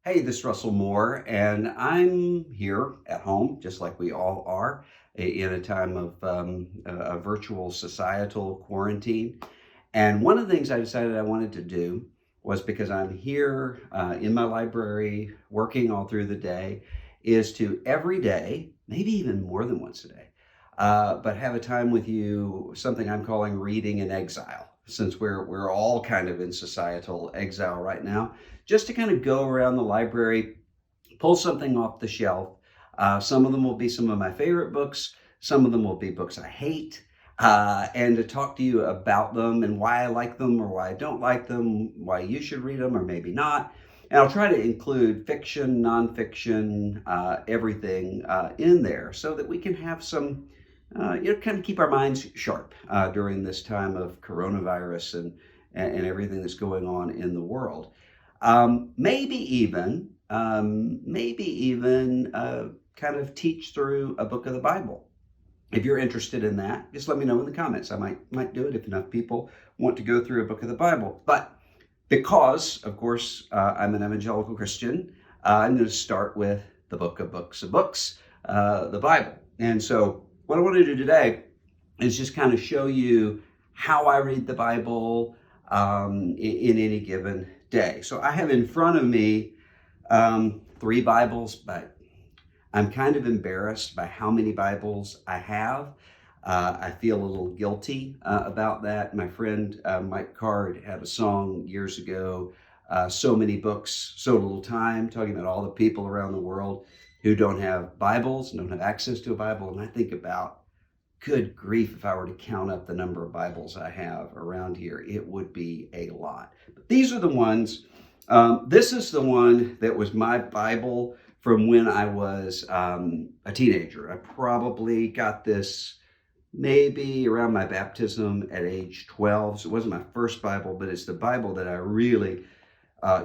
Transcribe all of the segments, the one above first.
Hey, this is Russell Moore, and I'm here at home, just like we all are, in a time of a virtual societal quarantine. And one of the things I decided I wanted to do was because I'm here in my library working all through the day, is to every day, maybe even more than once a day, but have a time with you, something I'm calling reading in exile, since we're all kind of in societal exile right now, just to kind of go around the library, pull something off the shelf. Some of them will be some of my favorite books. Some of them will be books I hate. And to talk to you about them and why I like them or why I don't like them, why you should read them or maybe not. And I'll try to include fiction, nonfiction, everything in there so that we can have some, kind of keep our minds sharp during this time of coronavirus and everything that's going on in the world. Maybe even kind of teach through a book of the Bible. If you're interested in that, just let me know in the comments. I might do it if enough people want to go through a book of the Bible. But because, of course, I'm an evangelical Christian, I'm going to start with the book of books of books, the Bible. And so what I want to do today is just kind of show you how I read the Bible in any given day. So I have in front of me three Bibles, but I'm kind of embarrassed by how many Bibles I have. I feel a little guilty about that. My friend Mike Card had a song years ago, So Many Books, So Little Time, talking about all the people around the world who don't have Bibles, don't have access to a Bible. And I think about, good grief, if I were to count up the number of Bibles I have around here, it would be a lot. But these are the ones. This is the one that was my Bible from when I was a teenager. I probably got this maybe around my baptism at age 12. So it wasn't my first Bible, but it's the Bible that I really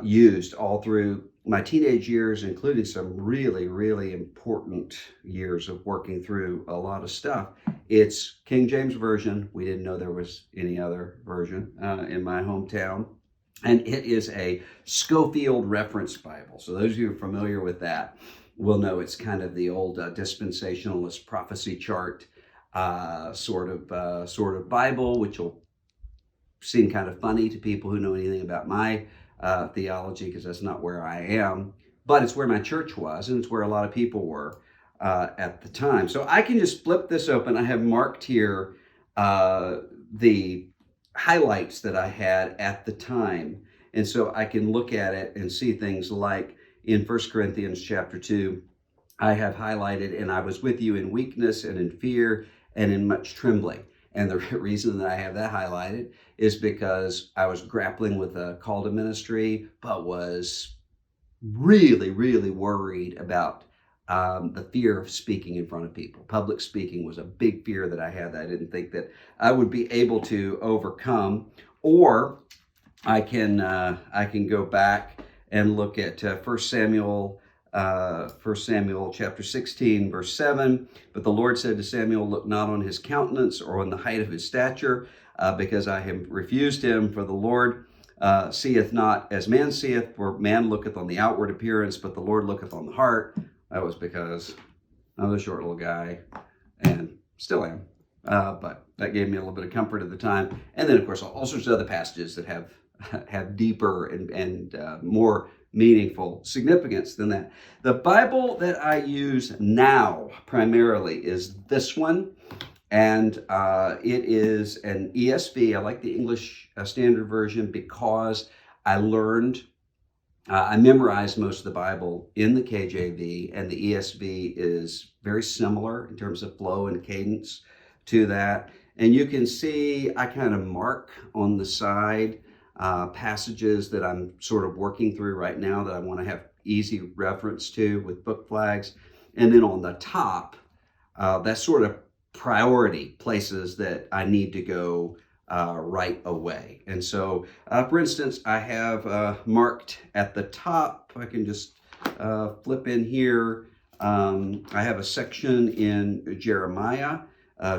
used all through my teenage years, including some really, really important years of working through a lot of stuff. It's King James Version. We didn't know there was any other version in my hometown. And it is a Schofield Reference Bible. So those of you who are familiar with that will know it's kind of the old dispensationalist prophecy chart sort of Bible, which will seem kind of funny to people who know anything about my theology, because that's not where I am. But it's where my church was, and it's where a lot of people were at the time. So I can just flip this open. I have marked here the highlights that I had at the time. And so I can look at it and see things like in 1 Corinthians chapter 2, I have highlighted, and I was with you in weakness and in fear and in much trembling. And the reason that I have that highlighted is because I was grappling with a call to ministry, but was really, really worried about the fear of speaking in front of people. Public speaking was a big fear that I had that I didn't think that I would be able to overcome. Or I can go back and look at 1 Samuel chapter 16, verse 7. But the Lord said to Samuel, look not on his countenance or on the height of his stature, because I have refused him. For the Lord seeth not as man seeth, for man looketh on the outward appearance, but the Lord looketh on the heart. That was because I was a short little guy, and still am. But that gave me a little bit of comfort at the time. And then, of course, all sorts of other passages that have deeper and more meaningful significance than that. The Bible that I use now primarily is this one, and it is an ESV. I like the English Standard Version because I memorized most of the Bible in the KJV, and the ESV is very similar in terms of flow and cadence to that. And you can see I kind of mark on the side passages that I'm sort of working through right now that I want to have easy reference to with book flags. And then on the top, that's sort of priority places that I need to go right away. And so, for instance, I have marked at the top, I can just flip in here. I have a section in Jeremiah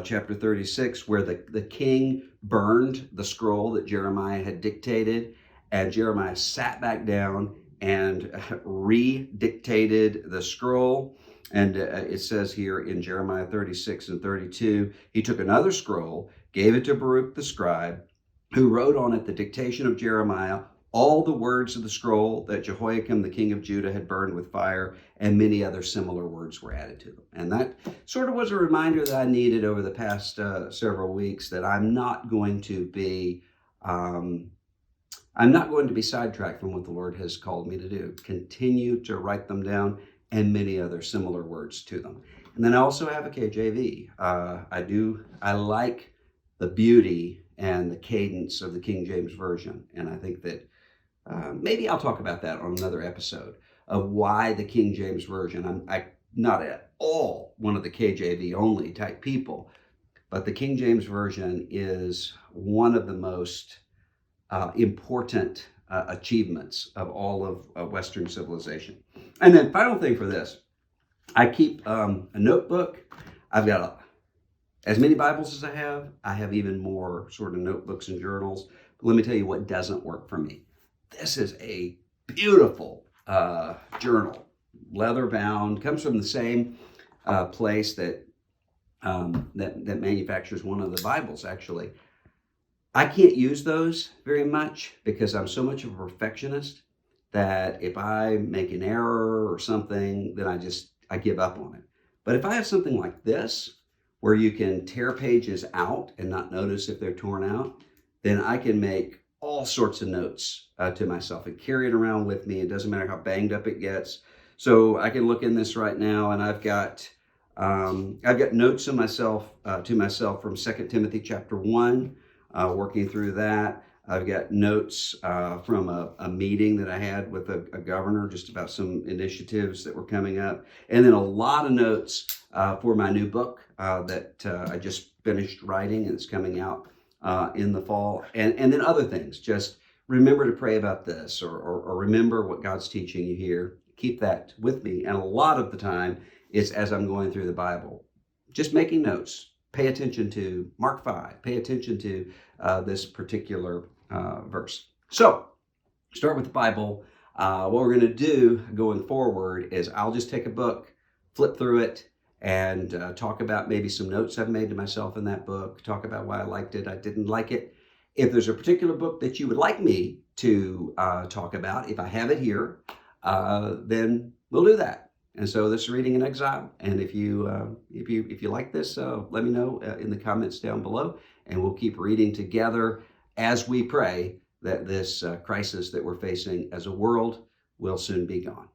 chapter 36 where the king burned the scroll that Jeremiah had dictated, and Jeremiah sat back down and redictated the scroll. And it says here in Jeremiah 36 and 32, he took another scroll, gave it to Baruch the scribe, who wrote on it the dictation of Jeremiah, all the words of the scroll that Jehoiakim, the king of Judah, had burned with fire, and many other similar words were added to them. And that sort of was a reminder that I needed over the past several weeks, that I'm not going to be sidetracked from what the Lord has called me to do. Continue to write them down, and many other similar words to them. And then I also have a KJV. I like the beauty and the cadence of the King James Version. And I think that maybe I'll talk about that on another episode of why the King James Version. I'm not at all one of the KJV only type people, but the King James Version is one of the most important achievements of all of Western civilization. And then final thing for this, I keep a notebook. I've got as many Bibles as I have even more sort of notebooks and journals. But let me tell you what doesn't work for me. This is a beautiful journal, leather bound, comes from the same place that manufactures one of the Bibles, actually. I can't use those very much because I'm so much of a perfectionist that if I make an error or something, then I give up on it. But if I have something like this, where you can tear pages out and not notice if they're torn out, then I can make all sorts of notes to myself and carry it around with me. It doesn't matter how banged up it gets. So I can look in this right now, and I've got notes to myself from 2 Timothy chapter 1, working through that. I've got notes from a meeting that I had with a governor just about some initiatives that were coming up. And then a lot of notes for my new book that I just finished writing, and it's coming out in the fall. And then other things, just remember to pray about this, or remember what God's teaching you here. Keep that with me. And a lot of the time, it's as I'm going through the Bible, just making notes. Pay attention to Mark 5. Pay attention to this particular verse. So, start with the Bible. What we're going to do going forward is I'll just take a book, flip through it, and talk about maybe some notes I've made to myself in that book, talk about why I liked it, I didn't like it. If there's a particular book that you would like me to talk about, if I have it here, then we'll do that. And so this is Reading in Exile. And if you like this, let me know in the comments down below, and we'll keep reading together as we pray that this crisis that we're facing as a world will soon be gone.